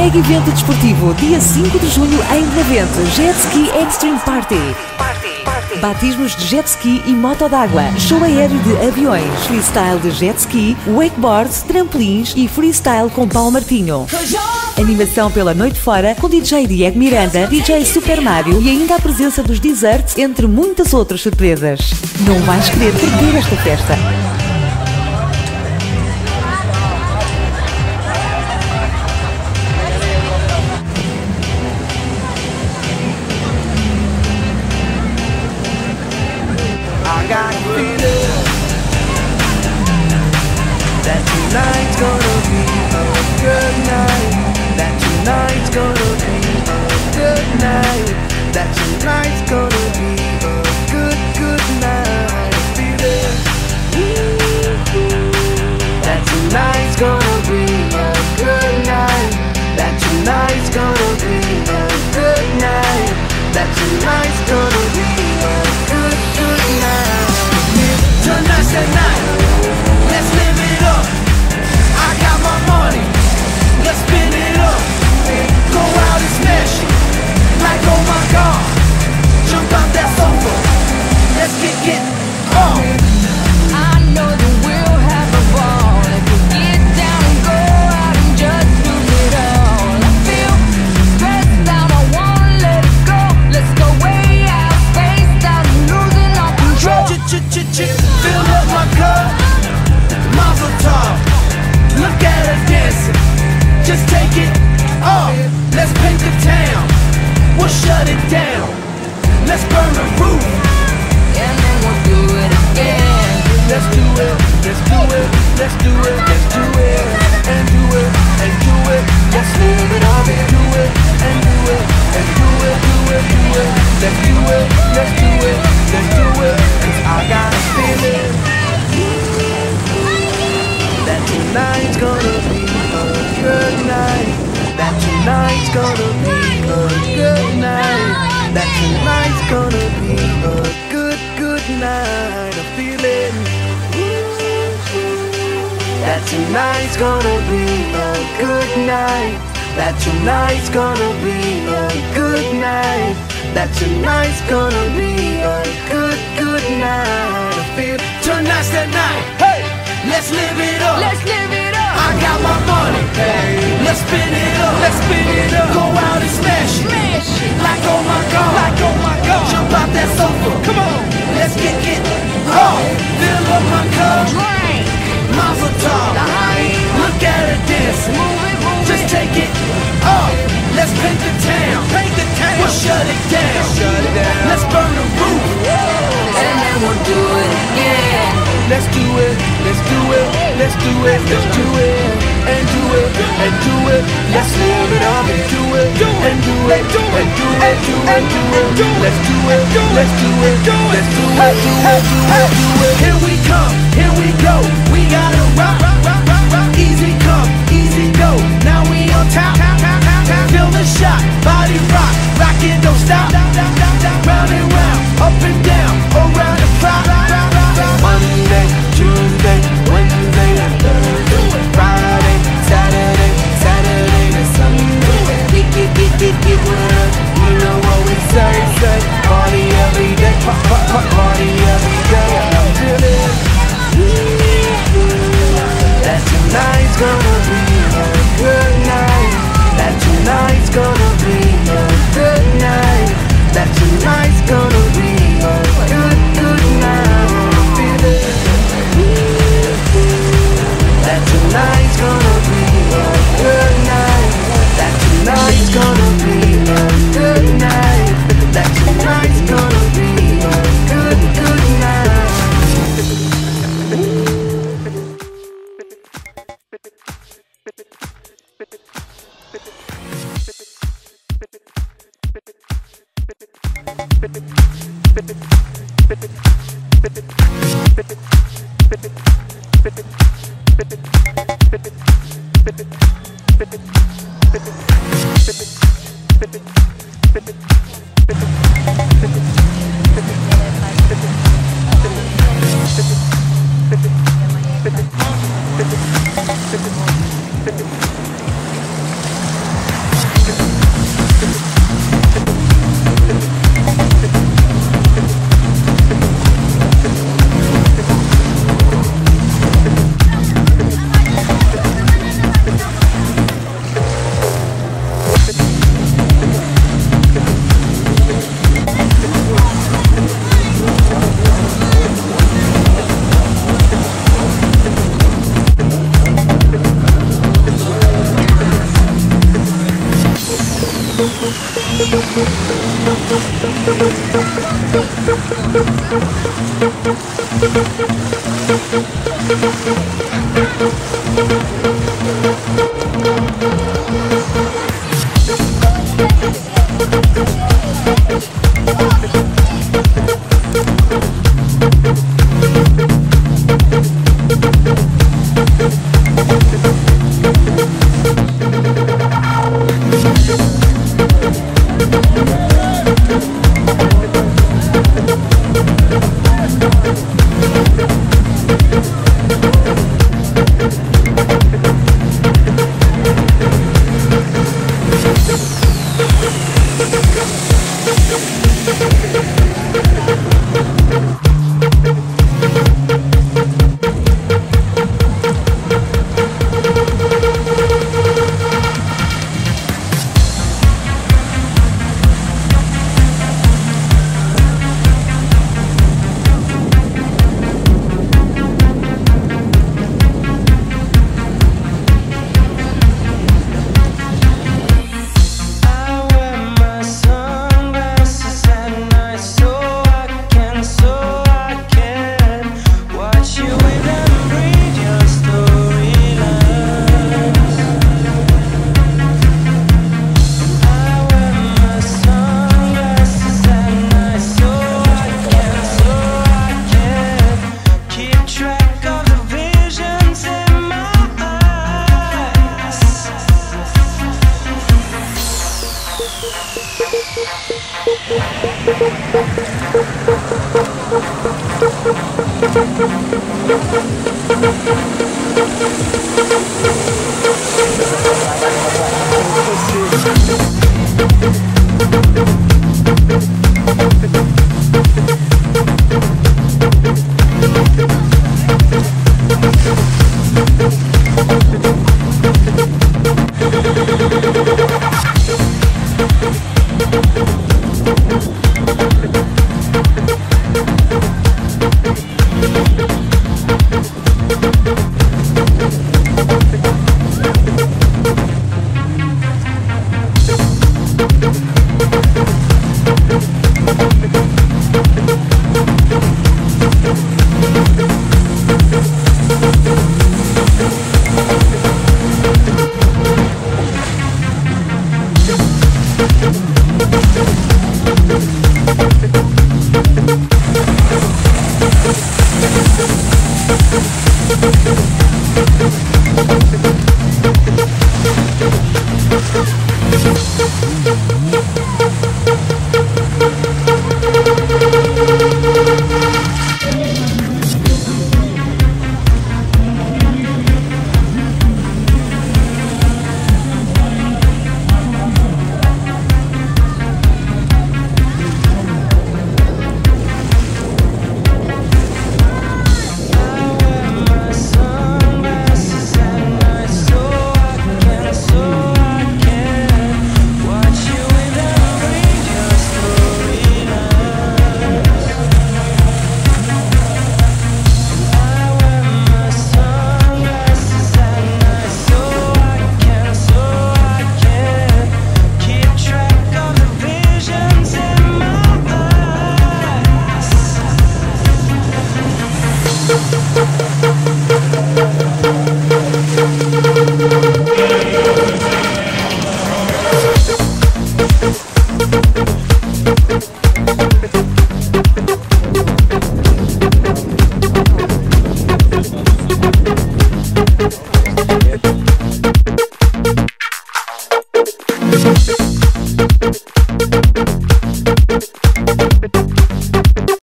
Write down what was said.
Mega evento desportivo, dia 5 de junho em Benavente. Jet Ski Extreme Party. Batismos de jet ski e moto d'água, show aéreo de aviões, freestyle de jet ski, wakeboard, trampolins e freestyle com Paulo Martinho. Animação pela noite fora com DJ Diego Miranda, DJ Super Mario e ainda a presença dos desserts, entre muitas outras surpresas. Não vais querer perder esta festa. Got a feeling that tonight's gonna be a good night. That tonight's gonna be a good night. That tonight's gonna be a good night. Feeling that tonight's gonna be a good night. That tonight's gonna be a good night. That tonight's gonna be a good night. Tonight's the night, let's live it up. I got my money, let's spin it up. Go out and smash it, like oh my god. Jump out that sofa, let's get on. I know that we'll have a ball if we get down and go out and just lose it all. I feel stressed out, I wanna let it go. Let's go way out, spaced out and losing our control. Fill up my cup, Mazel tov. Look at her dancing, just take it off. Let's paint the town, we'll shut it down. Let's burn the roof, And then we'll do it again. let's do it, let's do it, let's do it, let's do it, and do it, and do it. Let's live it up and do it, and do it, and do it, do it, do it. Let's do it, let's do it, let's do it. 'Cause I got a feeling that tonight's gonna be a good night. That tonight's gonna be a good night. That tonight's gonna be a good night. A feeling that tonight's gonna be a good night. That tonight's gonna be a good night. That tonight's gonna be a good night. I feel tonight's the night. Hey, let's live it up. Let's live it up. I got my money. Hey, let's spin it up. Let's spin it up. Go out and smash it. Smash it. Like oh my god. Like oh my god. Jump out that sofa. Come on. Let's get on. Fill up my cup. Drink. Mazel tov. The honey. Look at her dancing. Move it, move Just it. take it off. Let's paint the town. Paint the town. We'll shut it down. Shut it down. Let's burn the roof. And then we'll do it again. Let's do it. Let's do it. Let's do it. Let's do it. And do it. And do it. Let's live it up and do it. And do it. And do it. And do it. Do it. Let's do it. Let's do it. Let's do it. Do it. Do it. Do it. Here we come. Here we go. We gotta rock. Easy come. Easy go. Now we on top. Feel the shot. Body rock. Rockin', don't stop. Round and round. Up and down. Around the clock. Monday, Tuesday, Wednesday, Thursday, Friday, Saturday, Saturday to Sunday. Get with us. You know what we say. Party every day. Party every day. I'm feeling that tonight's gonna be a good night. That tonight's gonna be a good night. That tonight's gonna be a good night. I'm feeling that tonight's gonna be a good night. That tonight's gonna be a good night. That tonight's gonna be a good night. Thank you.